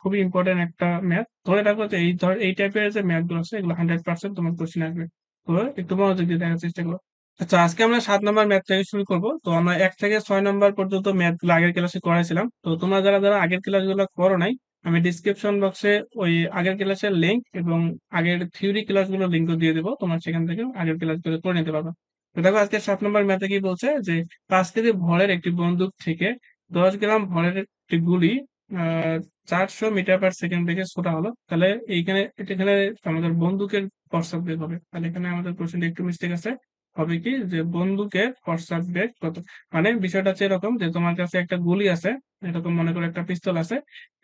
খুবই ইম্পর্টেন্ট একটা ম্যাথ। ধরে রাখো যে এই টাইপের যে ম্যাথ গুলো আছে এগুলো 100% তোমার কোশ্চেন আসবে। তো একটু মনোযোগ দিয়ে দেখার চেষ্টা করো। আচ্ছা, আজকে আমরা 7 নম্বর ম্যাথ থেকে শুরু করব। তো আমরা 1 থেকে 6 নম্বর পর্যন্ত ম্যাথ গুলো আগের ক্লাসে করাইছিলাম। তো তোমরা যারা যারা আগের ক্লাসগুলো করো নাই, আমি ডিসক্রিপশন বক্সে ওই আগের ক্লাসের লিংক এবং আগের থিওরি ক্লাসগুলো লিংক দিয়ে দেবো, তোমরা সেখান থেকে আগের ক্লাসগুলো করে নিতে পারবে। তো দেখো আজকে 7 নম্বর ম্যাথে কি বলছে যে 5 কেজি ভরের একটি বন্দুক থেকে 10 গ্রাম ভরের একটি গুলি 400 মিটার পার সেকেন্ড থেকে ছোটা হলো। তাহলে এখানে আমাদের বন্দুকের প্রস্তাব বেগ হবে। তাহলে এখানে আমাদের কোশ্চেন একটু মিস্টেক আছে। হবে কি যে বন্দুকের প্রস্তাব বেগ কত, মানে বিষয়টা হচ্ছে এরকম যে তোমার কাছে একটা গুলি আছে, এরকম মনে করো একটা পিস্তল আছে।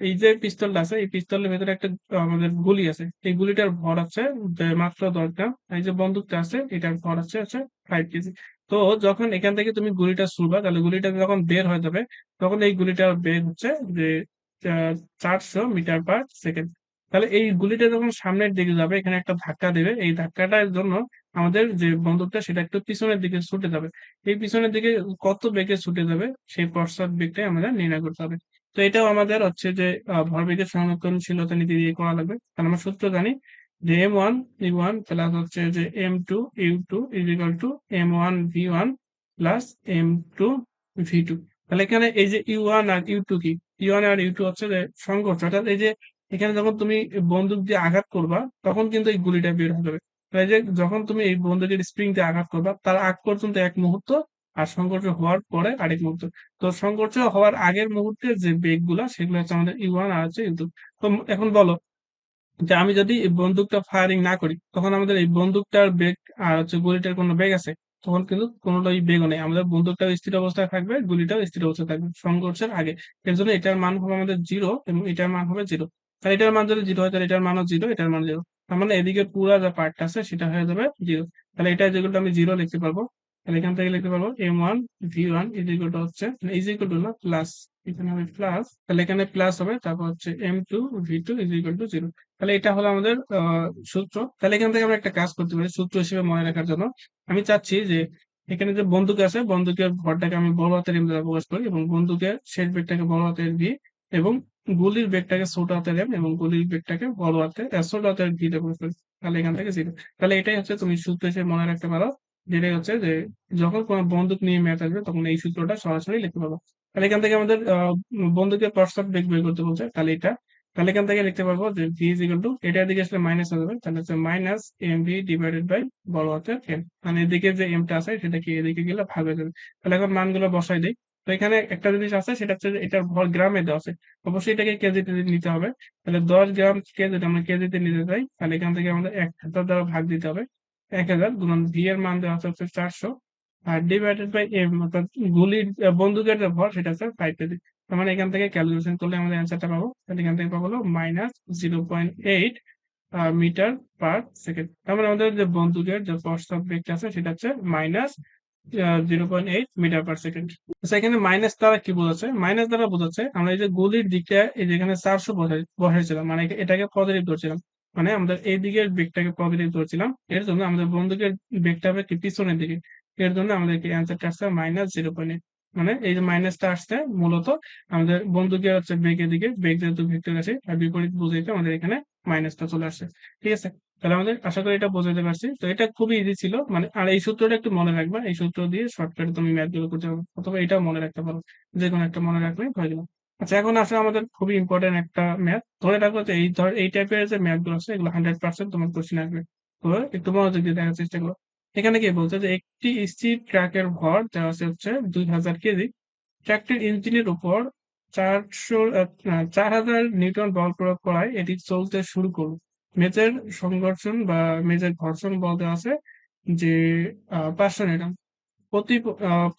এই যে পিস্তলটা আছে এই পিস্তলের ভেতরে একটা আমাদের গুলি আছে। এই গুলিটার ভর আছে যে মাত্র 10 গ্রাম। এই যে বন্দুকটা আছে এটার ভর হচ্ছে 5 কেজি। তো যখন এখান থেকে তুমি গুলিটা ছুড়বা, তাহলে গুলিটা যখন বের হয়ে যাবে তখন এই গুলিটার বেগ হচ্ছে যে 400 মিটার পার সেকেন্ড। তাহলে এই গুলিটা যখন সামনের দিকে যাবে এখানে একটা ধাক্কা দেবে, এই ধাক্কাটার জন্য আমাদের যে বন্দুকটা সেটা একটু পিছনের দিকে ছুটে যাবে। এই পিছনের দিকে কত বেগে ছুটে যাবে সেই পশ্চাৎ বেগটাই আমাদের নির্ণয় করতে হবে। তো এটাও আমাদের হচ্ছে যে ভরবেগের সংরক্ষণশীলতা নীতি দিয়ে করা লাগবে। কারণ আমরা সূত্র জানি যে M1 E1 প্লাস হচ্ছে যে M2 U2 is equal two M1 V1 plus M2 V2। তাহলে এখানে এই যে U1 আর U2 কি, U1 আর U2 হচ্ছে যে সংঘর্ষ, অর্থাৎ এই যে এখানে যখন তুমি বন্দুক দিয়ে আঘাত করবা তখন কিন্তু এই গুলিটা বের হয়ে যাবে। তো এই যে যখন তুমি এই বন্দুকের স্প্রিং দিয়ে আঘাত করবা তার আগ পর্যন্ত 1 মুহূর্ত, আর সংঘর্ষ হওয়ার পরে আরেক মুহূর্ত। তো সংঘর্ষ হওয়ার আগের মুহূর্তে যে বেগ গুলা সেগুলো হচ্ছে আমাদের U1 আর হচ্ছে U2। তো এখন বলো যে আমি যদি এই বন্দুকটা ফায়ারিং না করি তখন আমাদের এই বন্দুকটার বেগ আর হচ্ছে গুলিটার কোনো বেগ আছে? তখন কিন্তু কোনোটাই বেগও নেই, আমাদের বন্দুকটাও স্থির অবস্থায় থাকবে, গুলিটাও স্থির অবস্থায় থাকবে সংঘর্ষের আগে। এর জন্য এটার মান হবে আমাদের 0 এবং এটার মান হবে 0। তাহলে এটার মান যদি 0 হয় তাহলে এটার মানও 0, এটার মান 0। তার মানে এদিকে পুরা যে পার্টটা আছে সেটা হয়ে যাবে 0। তাহলে এটা যেগুলো আমি 0 লিখতে পারবো। তাহলে এখান থেকে লিখতে পারবো M1 V1 is equal two হচ্ছে ইজ ইকুয়াল টু না প্লাস, এখানে হবে প্লাস, তাহলে এখানে প্লাস হবে, তারপর হচ্ছে M2 V2 is equal two 0। তাহলে এটা হলো আমাদের সূত্র। তাহলে এখান থেকে আমরা একটা কাজ করতে পারি সূত্র হিসেবে মনে রাখার জন্য। আমি চাচ্ছি যে এখানে যে বন্দুক আছে বন্দুকের ভরটাকে আমি বড় হাতের এম দ্বারা প্রকাশ করি, এবং বন্দুকের শেষ বেগটাকে বড় হাতের ভি, এবং গুলির বেগটাকে ছোট হাতের এম, এবং গুলির বেগটাকে বড় হাতের ছোট হাতের ভি তে প্রকাশ করি। তাহলে এখান থেকে 0। তাহলে এটাই হচ্ছে তুমি সূত্র হিসেবে মনে রাখতে পারো, যেটাই হচ্ছে যে যখন কোনো বন্দুক নিয়ে ম্যাচ আসবে তখন এই সূত্রটা সরাসরি লিখতে পারবো। তাহলে এখান থেকে আমাদের বন্দুকের প্রস্তাব বেগ বের করতে বলছে, তাহলে এটা, তাহলে এখান থেকে লিখতে পারবো যে ভি ইজ ইকুয়াল টু, এটার দিকে আসলে মাইনাস হয়ে যাবে, তাহলে হচ্ছে minus M V divided by বড় হাতের এম। মানে এদিকে যে এমটা আছে সেটা কি এদিকে গেলে ভাগ হয়ে যাবে। তাহলে এখন মানগুলো বসাই দিই। তো এখানে একটা জিনিস আছে সেটা হচ্ছে যে এটার ভর গ্রামে দেওয়া আছে, অবশ্যই এটাকে কেজিতে নিতে হবে। তাহলে 10 গ্রাম কে যদি আমরা কেজিতে নিতে চাই তাহলে এখান থেকে আমাদের 1000 দ্বারা ভাগ দিতে হবে। 1000 গুণন ভি এর মান দেওয়া হচ্ছে 400, আর ডিভাইডেড বাই এম, অর্থাৎ গুলির বন্দুকের যে ভর সেটা হচ্ছে 5 কেজি। তার মানে এখান থেকে ক্যালকুলেশন করলে আমাদের অ্যান্সারটা পাবো। তাহলে এখান থেকে পাবো হলো -0.8 মিটার পার সেকেন্ড। তার মানে আমাদের যে বন্দুকের যে প্রস্তাব বেগটা আছে সেটা হচ্ছে -0.8 মিটার পার সেকেন্ড। আচ্ছা, এখানে মাইনাস দ্বারা কি বোঝাচ্ছে? মাইনাস দ্বারা বোঝাচ্ছে আমরা এই যে গলির দিকটা এই যেখানে 400 বসাইছিলাম, মানে এটাকে পজিটিভ ধরছিলাম, মানে আমাদের এই দিকের বেগটাকে পজিটিভ ধরছিলাম, এর জন্য আমাদের বন্দুকের বেগটা হবে কি পিছনের দিকে। এর জন্য আমাদেরকে অ্যান্সারটা আসছে -0.8। মানে এই যে মাইনাসটা আসছে মূলত আমাদের বন্দুকের হচ্ছে বেগের দিকে, বেগ যেহেতু ভেক্টর আছে আর বিপরীত বুঝাইতে আমাদের এখানে মাইনাসটা চলে আসছে। ঠিক আছে, তাহলে আমাদের আশা করি এটা বোঝাতে পারছি। তো এটা খুবই ইজি ছিল, মানে আর এই সূত্রটা একটু মনে রাখবা, এই সূত্র দিয়ে শর্টকাটে তুমি ম্যাথ গুলো করতে পারবে, অথবা এটাও মনে রাখতে পারো, যে কোনো একটা মনে রাখলে হয়ে গেল। আচ্ছা, এখন আসলে আমাদের খুবই ইম্পর্টেন্ট একটা ম্যাথ। ধরে রাখো যে এই টাইপের যে ম্যাথ গুলো আছে এগুলো 100% তোমার কোশ্চেন আসবে। তো একটু মনোযোগ দিয়ে দেখার চেষ্টা করো। এখানে কি বলছে যে একটি স্থির ট্রাকের ভর দেওয়া আছে হচ্ছে 2000 কেজি। ট্রাকটির ইঞ্জিনের উপর 4000 নিউটন বল প্রয়োগ করায় এটি চলতে শুরু করলো। মেজের সংঘর্ষণ বা মেজের ঘর্ষণ বল দেওয়া আছে যে 500 নিউটন।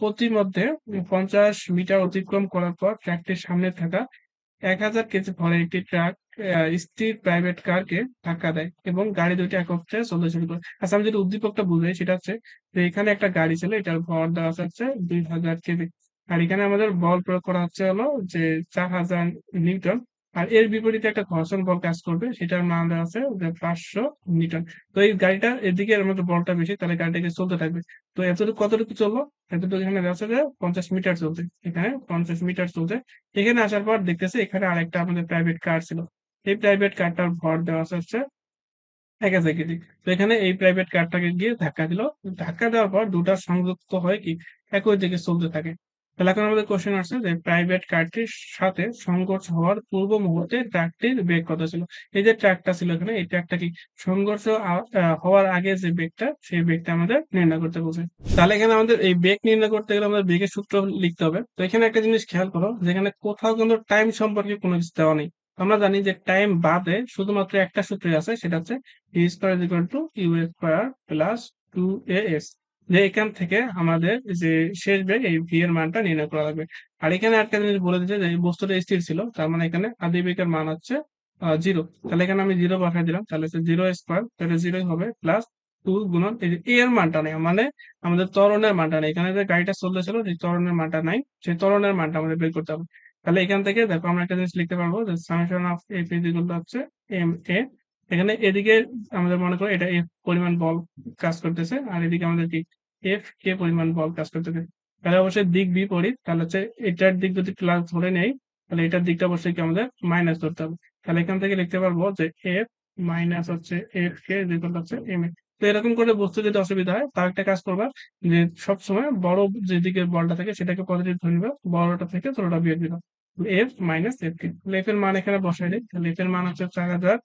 প্রতি মধ্যে 50 মিটার অতিক্রম করার পর ট্রাকটির সামনে থাকা 1000 কেজি ভরের একটি ট্রাক স্থির প্রাইভেট কারকে ধাক্কা দেয় এবং গাড়ি দুটি একত্রে চলতে শুরু করে। আচ্ছা, আমি যদি উদ্দীপকটা বুঝাই সেটা হচ্ছে যে এখানে একটা গাড়ি ছিল, এটার ভর দেওয়া আছে হচ্ছে 2000 কেজি, আর এখানে আমাদের বল প্রয়োগ করা হচ্ছে হলো যে 4000 নিউটন। আর এর বিপরীতে একটা ঘর্ষণ বল কাজ করবে, সেটার মান দেওয়া আছে যে 500 নিউটন। তো এই গাড়িটা এদিকে এর মধ্যে বলটা বেশি, তাহলে গাড়িটাকে চলতে থাকবে। তো এতটুকু কতটুকু চললো, এতটুকু এখানে দেওয়া আছে যে 50 মিটার চলছে, এখানে 50 মিটার চলছে। এখানে আসার পর দেখতেছে এখানে আরেকটা আমাদের প্রাইভেট কার ছিল, এই প্রাইভেট কারটার ভর দেওয়া আছে 1000 কেজি। তো এখানে এই প্রাইভেট কারটাকে গিয়ে ধাক্কা দিল, ধাক্কা দেওয়ার পর দুটা সংযুক্ত হয়ে কি একই দিকে চলতে থাকে। তাহলে এখন আমাদের কোশ্চেন আসছে যে প্রাইভেট কারটির সাথে সংঘর্ষ হওয়ার পূর্ব মুহূর্তে ট্রাকটির বেগ কত ছিল। এই যে ট্রাকটা ছিল এখানে, এই ট্রাকটা কি সংঘর্ষ হওয়ার আগে যে বেগটা, সেই বেগটা আমাদের নির্ণয় করতে বলছে। তাহলে এখানে আমাদের এই বেগ নির্ণয় করতে গেলে আমাদের বেগের সূত্র লিখতে হবে। তো এখানে একটা জিনিস খেয়াল করো, যেখানে কোথাও কিন্তু টাইম সম্পর্কে কোনো কিছু দেওয়া নেই। আমরা জানি যে টাইম বাদে শুধুমাত্র একটা সূত্রই আছে, সেটা হচ্ছে V square is equal to U square plus 2 AS। যে এখান থেকে আমাদের যে শেষ বেগ এই ভি এর মানটা নির্ণয় করা লাগবে। আর এখানে একটা জিনিস বলে দিচ্ছে যে এই বস্তুটা স্থির ছিল, তার মানে এখানে আদি বেগের মান হচ্ছে 0। তাহলে এখানে আমি 0 বসাই দিলাম, তাহলে হচ্ছে 0 স্কোয়ার, তাহলে 0 হবে প্লাস 2 গুণন এই যে এর মানটা নেই, মানে আমাদের ত্বরণের মানটা নেই। এখানে যে গাড়িটা চলতেছিল, যে ত্বরণের মানটা নাই, সেই ত্বরণের মানটা আমাদের বের করতে হবে। তাহলে এখান থেকে দেখো আমরা একটা জিনিস লিখতে পারবো যে summation of F is equal two হচ্ছে এম এ। এখানে এদিকে আমাদের মনে করো এটা এফ পরিমাণ বল কাজ করতেছে, আর এদিকে আমাদের কি এফ কে পরিমাণ বল কাজ করতেছে। তাহলে অবশ্যই দিক বিপরীত, তাহলে হচ্ছে এটার দিক যদি প্লাস ধরে নেই, তাহলে এটার দিকটা অবশ্যই কি আমাদের মাইনাস ধরতে হবে। তাহলে এখান থেকে লিখতে পারবো যে এফ মাইনাস হচ্ছে এফ কে ইকুয়াল হচ্ছে এম এ। তো এরকম করে বুঝতে যদি অসুবিধা হয়, তার একটা কাজ করবা, যে সবসময় বড় যেদিকে বলটা থাকে সেটাকে পজিটিভ ধরবে, বড়টা থেকে ছোটটা বিয়োগ দিবা। এফ মাইনাস এফ কে, এফ এর মান এখানে বসাই দিই, তাহলে এফ এর মান হচ্ছে 4000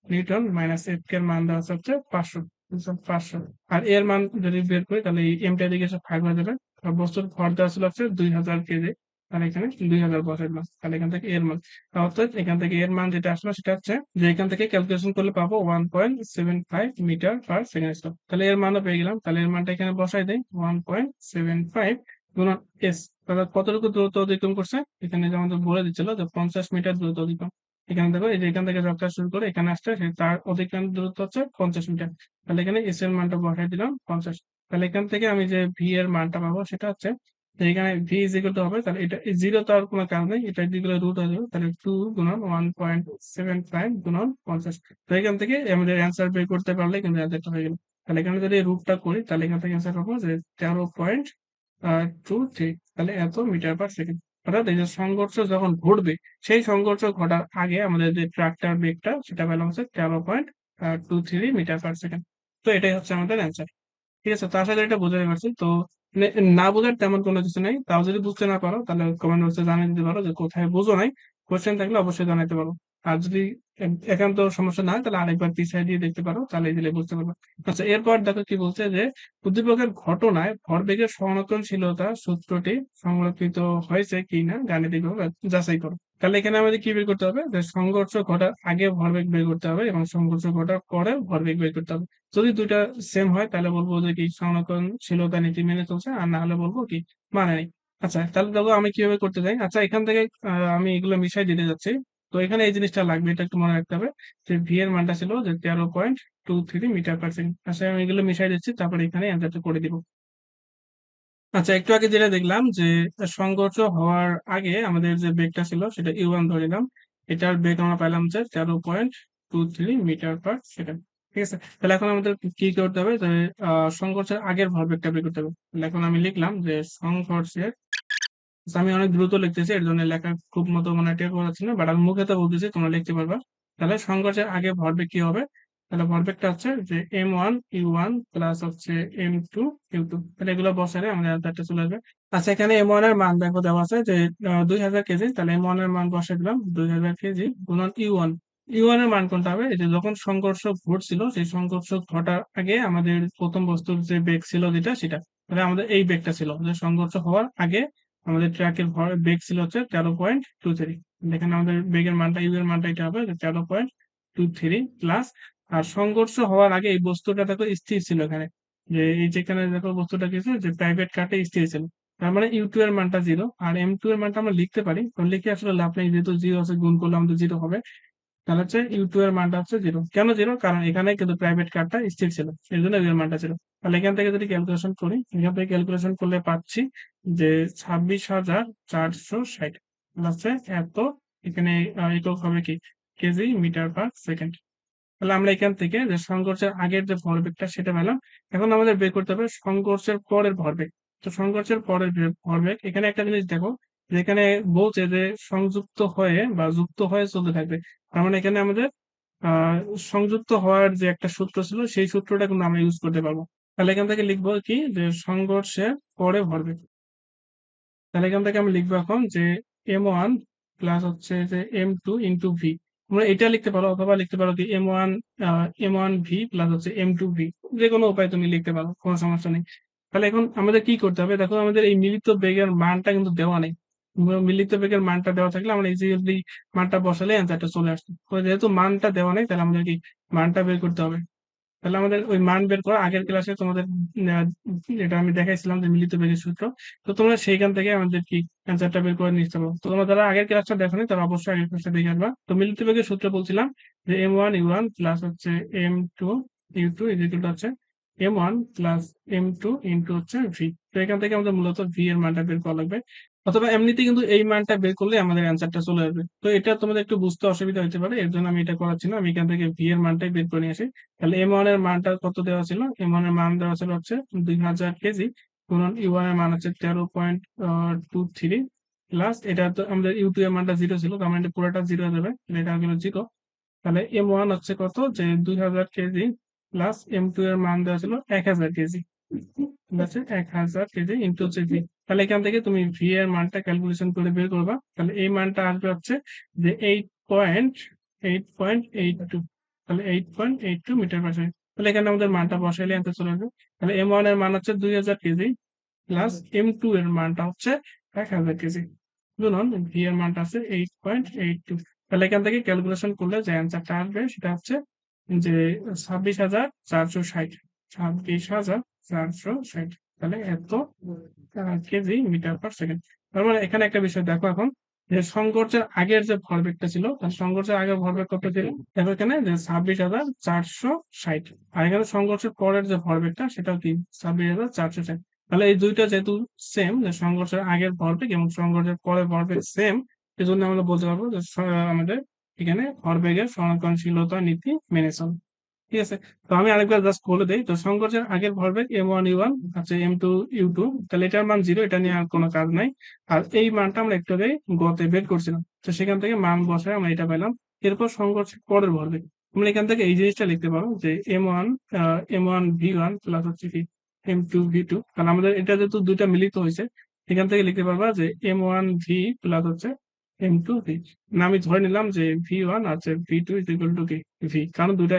নিউটন, মাইনাস এফ কে এর মান দেওয়া হচ্ছে 500। আর এর মান যদি বের করি, তাহলে এই এমটা দিকে সব ভাগ হয়ে যাবে। আর বস্তুর ভর দেওয়া ছিল হচ্ছে 2000 কেজি, তাহলে এখানে 2000 বসাই দিলাম। তাহলে এখান থেকে এর মান, অর্থাৎ এখান থেকে এর মান যেটা আসলো সেটা হচ্ছে যে এখান থেকে ক্যালকুলেশন করলে পাবো 1.75 মিটার পার সেকেন্ড স্কোয়ার। তাহলে এর মানও পেয়ে গেলাম, তাহলে এর মানটা এখানে বসাই দেই 1.75 গুণন এস। তাহলে কতটুকু দূরত্ব অতিক্রম করছে, এখানে যে আমাদের বলে দিচ্ছিল যে 50 মিটার দূরত্ব অতিক্রম। এখানে দেখো এই যে এখান থেকে যাত্রা শুরু করে এখানে আসছে, তার অতিক্রান্ত দূরত্ব হচ্ছে 50 মিটার। তাহলে এখানে এস এর মানটা বসাই দিলাম 50। তাহলে এখান থেকে আমি যে ভি এর মানটা পাবো সেটা হচ্ছে যে এখানে ভি ইজ ইকুয়াল টু হবে, তাহলে এটা জিরো তো আর কোনো কারণ নেই, এটা দিকে রুট হয়ে যাবে, তাহলে 2 গুণন 1.75 গুণন 50। তো এখান থেকে আমাদের অ্যান্সার বের করতে পারলে কিন্তু অ্যান্সারটা হয়ে গেল। তাহলে এখানে যদি রুটটা করি, তাহলে এখান থেকে অ্যান্সার পাবো যে 13.23, তাহলে এত মিটার পার সেকেন্ড। অর্থাৎ এই যে সংঘর্ষ যখন ঘটবে, সেই সংঘর্ষ ঘটার আগে আমাদের যে ট্রাকটার বেগটা সেটা পেলাম হচ্ছে 13.23 মিটার পার সেকেন্ড। তো এটাই হচ্ছে আমাদের অ্যান্সার। ঠিক আছে, তো আশা করি এটা বোঝাতে পারছি। তো না বোঝার তেমন কোনো কিছু নেই, তাও যদি বুঝতে না পারো তাহলে কমেন্ট বক্সে জানিয়ে দিতে পারো যে কোথায় বুঝো নাই। কোশ্চেন থাকলে অবশ্যই জানাতে পারো। আর যদি একান্ত সমস্যা না হয়, তাহলে আরেকবার পিছিয়ে দিয়ে দেখতে পারো, তাহলে দিলে বুঝতে পারবে। আচ্ছা, এরপর দেখো কি বলছে যে উদ্দীপকের ঘটনায় ভরবেগের সংরক্ষণশীলতা সূত্রটি সংরক্ষিত হয়েছে কিনা গাণিতিকভাবে যাচাই করো। তাহলে এখানে আমাদের কি বের করতে হবে, যে সংঘর্ষ ঘটার আগে ভরবেগ বের করতে হবে এবং সংঘর্ষ ঘটার পরে ভরবেগ বের করতে হবে। যদি দুইটা সেম হয় তাহলে বলবো যে কি সংরক্ষণশীলতা নীতি মেনে চলছে, আর না হলে বলবো কি মানে নেই। আচ্ছা, তাহলে দেখো আমি কিভাবে করতে চাই। আচ্ছা, এখান থেকে আমি এগুলো মিশাই দিতে যাচ্ছি। তো এখানে এই জিনিসটা লাগবে, এটা একটু মনে রাখতে হবে যে ভি এর মানটা ছিল যে 13.23 মিটার পার সেকেন্ড। আচ্ছা, আমি এগুলো মিশাই দিচ্ছি, তারপরে এখানে অ্যান্সারটা করে দিব। আচ্ছা, একটু আগে যেটা দেখলাম যে সংঘর্ষ হওয়ার আগে আমাদের যে বেগটা ছিল সেটা ইউ1 ধরে নিলাম, এটার বেগ আমরা পাইলাম যে 13.23 মিটার পার সেকেন্ড। ঠিক আছে, তাহলে এখন আমাদের কি করতে হবে, যে সংঘর্ষের আগের ভরবেগটা বের করতে হবে। তাহলে এখন আমি লিখলাম যে সংঘর্ষের, আচ্ছা, আমি অনেক দ্রুত লিখতেছি, এর জন্য লেখা খুব মতো মানে টের করা যাচ্ছে না, বাট আমি মুখে তো বলতেছি, তোমরা লিখতে পারবা। তাহলে সংঘর্ষের আগে ভরবেগ কি হবে, তাহলে ভরবেগটা হচ্ছে যে m1 u1 প্লাস হচ্ছে m2 u2। তাহলে এগুলো বসালে আমাদের আনসারটা চলে আসবে। আচ্ছা, এখানে m1 এর মান দেখো দেওয়া আছে যে 2000 কেজি, তাহলে m1 এর মান বসে দিলাম 2000 কেজি গুণন ইউ1। ইউ1 এর মান কোনটা হবে, এই যে যখন সংঘর্ষ ঘটছিল সেই সংঘর্ষ ঘটার আগে আমাদের প্রথম বস্তুর যে বেগ ছিল যেটা, সেটা তাহলে আমাদের এই বেগটা ছিল যে সংঘর্ষ হওয়ার আগে আমাদের ট্র্যাকের বেগ ছিল হচ্ছে 13.23। এখানে আমাদের বেগের মানটা, ইউ এর মানটা এটা হবে 13.23 প্লাস, আর সংঘর্ষ হওয়ার আগে এই বস্তুটা দেখো স্থির ছিল এখানে, যে এই যেখানে দেখো বস্তুটা কি ছিল, যে প্রাইভেট কার্টে স্থির ছিল। তার মানে ইউ2 এর মানটা 0, আর m2 এর মানটা আমরা লিখতে পারি, তো লিখে আসলে লাভ নেই, যেহেতু 0 আছে, গুণ করলে আমাদের 0 হবে। তাহলে হচ্ছে ইউ2 এর মানটা হচ্ছে 0। কেন 0? কারণ এখানে কিন্তু প্রাইভেট কার্ডটা স্থির ছিল, এর জন্য এর মানটা 0। তাহলে এখান থেকে যদি ক্যালকুলেশন করি, এখান থেকে ক্যালকুলেশন করলে পাচ্ছি যে 26,460 হচ্ছে এত এখানে একক হবে কি কেজি মিটার পার সেকেন্ড। তাহলে আমরা এখান থেকে যে সংঘর্ষের আগের যে ভরবেগটা সেটা পেলাম। এখন আমাদের বের করতে হবে সংঘর্ষের পরের ভরবেগ। তো সংঘর্ষের পরের ভরবেগ, এখানে একটা জিনিস দেখো, যেখানে বলছে যে সংযুক্ত হয়ে বা যুক্ত হয়ে চলতে থাকবে। তার মানে এখানে আমাদের আহ সংযুক্ত হওয়ার যে একটা সূত্র ছিল সেই সূত্রটা কিন্তু আমরা ইউজ করতে পারবো। তাহলে এখান থেকে লিখবো কি যে সংঘর্ষের পরে ভরবেগ। তাহলে এখান থেকে আমি লিখবো এখন যে M1 প্লাস হচ্ছে যে M2 ইন্টু ভি। তোমরা এটা লিখতে পারো অথবা লিখতে পারো কি M1 ভি প্লাস হচ্ছে M2 ভি। যে কোনো উপায় তুমি লিখতে পারো, কোনো সমস্যা নেই। তাহলে এখন আমাদের কি করতে হবে, দেখো আমাদের এই মিলিত বেগের মানটা কিন্তু দেওয়া নেই। মিলিত বেগের মানটা দেওয়া থাকলে আমরা ইজিলি মানটা বসালে অ্যান্সারটা চলে আসতো। তো যেহেতু মানটা দেওয়া নেই, তাহলে আমাদের কি মানটা বের করতে হবে। তাহলে আমাদের ওই মান বের করা আগের ক্লাসে তোমাদের আহ, এটা আমি দেখাইছিলাম যে মিলিত বেগের সূত্র। তো তোমরা সেইখান থেকে আমাদের কি অ্যান্সারটা বের করে নিতে পারো। তো তোমরা যারা আগের ক্লাসটা দেখোনি তারা অবশ্যই আগের ক্লাসটা দেখে আসবা। তো মিলিত বেগের সূত্র বলছিলাম যে M1 U1 প্লাস হচ্ছে M2 U2 ইকুয়াল হচ্ছে M1 প্লাস M2 ইন্টু হচ্ছে ভি। তো এখান থেকে আমাদের মূলত ভি এর মানটা বের করা লাগবে, অথবা এমনিতে কিন্তু এই মানটা বের করলে আমাদের অ্যান্সারটা চলে আসবে। তো এটা তোমাদের একটু বুঝতে অসুবিধা হতে পারে, এর জন্য আমি এটা করাচ্ছি না, আমি এখান থেকে ভি এর মানটাই বের করে নিয়ে আসি। তাহলে M1 এর মানটা কত দেওয়া ছিল, M1 এর মান দেওয়া ছিল হচ্ছে 2000 কেজি, গুণন U1 এর মান হচ্ছে 13.23, প্লাস এটা তো আমাদের U2 এর মানটা জিরো ছিল, তার মানে পুরোটা জিরো হয়ে যাবে, তাহলে এটা হলো জিরো। তাহলে M1 হচ্ছে কত, যে 2000 কেজি, প্লাস M2 এর মান দেওয়া ছিল 1000 কেজি, ঠিক আছে, 1000 কেজি ইন্টু হচ্ছে ভি। তাহলে এখান থেকে তুমি ভি এর মানটা ক্যালকুলেশন করে বের করবা। তাহলে এই মানটা আসবে হচ্ছে যে 8.8.82। তাহলে 8.82 মিটার পার সেকেন্ড। তাহলে এখানে আমাদের মানটা বসাইলে অ্যান্সার চলে আসবে। তাহলে M1 এর মান হচ্ছে 2000 কেজি, প্লাস M2 এর মানটা হচ্ছে 1000 কেজি, গুণন ভি এর মানটা আছে 8.82। তাহলে এখান থেকে ক্যালকুলেশন করলে যে অ্যান্সারটা আসবে সেটা হচ্ছে যে 26,460। 26,460, তাহলে এত কেজি মিটার পার সেকেন্ড। তার মানে এখানে একটা বিষয় দেখো এখন, যে সংঘর্ষের আগের যে ভরবেগটা ছিল, তার সংঘর্ষের আগের ভরবেগ কত ছিল, দেখো এখানে যে 26,460, আর এখানে সংঘর্ষের পরের যে ভরবেগটা সেটাও কি 26,460। তাহলে এই দুইটা যেহেতু সেম, যে সংঘর্ষের আগের ভরবেগ এবং সংঘর্ষের পরের ভরবেগ সেম, সেজন্য আমরা বলতে পারবো যে আমাদের এখানে ভরবেগের সনাক্রমশীলতা নীতি মেনে চলে। ঠিক আছে। তো আমি আরেকবার জাস্ট বলে দিই, তো সংকোচের আগের ভরবেগ M1 U1 আছে M2 U2, তাহলে এটার মান জিরো, এটা নিয়ে আর কোনো কাজ নাই। আর এই মানটা আমরা একটু আগেই গতে বের করছিলাম, তো সেখান থেকে মান বসায় আমরা এটা পেলাম। এরপর সংকোচের পরের ভরবেগ, আমরা এখান থেকে এই জিনিসটা লিখতে পারো যে M1 V1 প্লাস হচ্ছে কি M2 V2। তাহলে আমাদের এটা যেহেতু দুইটা মিলিত হয়েছে, এখান থেকে লিখতে পারবা যে M1 V প্লাস হচ্ছে M2 V। না, আমি ধরে নিলাম যে V1 আছে V2 ইজ ইকুয়াল টু কি ভি, কারণ দুইটা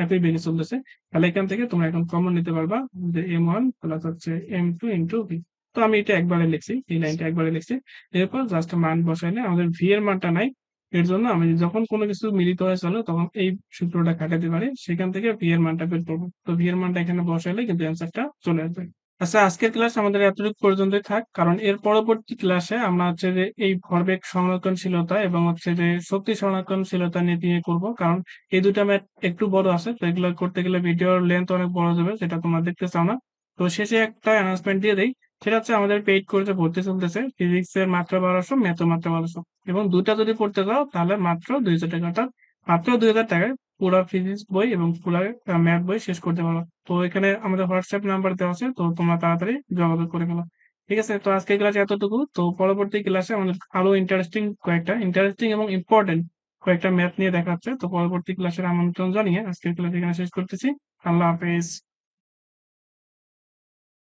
একই বেগে চলতেছে। তাহলে এখান থেকে তোমরা এখন কমন নিতে পারবা যে M1 প্লাস হচ্ছে M2 ইন্টু ভি। তো আমি এটা একবারে লিখছি, এই লাইনটা একবারে লিখছি। এরপর জাস্ট মান বসাইলে আমাদের ভি এর মানটা নাই, এর জন্য আমি যখন কোনো কিছু মিলিত হয়ে চলে তখন এই সূত্রটা খাটাতে পারি, সেখান থেকে ভি এর মানটা বের করবো। তো ভি এর মানটা এখানে বসাইলে কিন্তু অ্যান্সারটা চলে আসবে। আচ্ছা, আজকের ক্লাস আমাদের এতটুকু পর্যন্তই থাক, কারণ এর পরবর্তী ক্লাসে আমরা হচ্ছে যে এই ভরবেগ সংরক্ষণশীলতা এবং হচ্ছে যে শক্তি সংরক্ষণশীলতা নিয়ে করব, কারণ এই দুটা ম্যাথ একটু বড় আছে, তো এগুলো করতে গেলে ভিডিওর লেন্থ অনেক বড় যাবে, যেটা তোমরা দেখতে চাও না। তো শেষে একটা অ্যানাউন্সমেন্ট দিয়ে দেই, সেটা হচ্ছে আমাদের পেইড কোর্সে ভর্তি চলতেছে, ফিজিক্স এর মাত্র 1200, ম্যাথও মাত্র 1200, এবং দুটা যদি পড়তে চাও তাহলে মাত্র 200 টাকা, অর্থাৎ মাত্র 2000 টাকায় পুরো ফিজিক্স বই এবং পুরো ম্যাথ বই শেষ করতে পারো। তো এখানে আমাদের হোয়াটসঅ্যাপ নাম্বার দেওয়া আছে, তো তোমরা তাড়াতাড়ি যোগাযোগ করে ফেলো। ঠিক আছে, তো আজকের ক্লাসে এতটুকু। তো পরবর্তী ক্লাসে আমাদের আরো ইন্টারেস্টিং এবং ইম্পর্টেন্ট কয়েকটা ম্যাথ নিয়ে দেখা হচ্ছে। তো পরবর্তী ক্লাসের আমন্ত্রণ জানিয়ে আজকের ক্লাস এখানে শেষ করতেছি। আল্লাহ হাফেজ।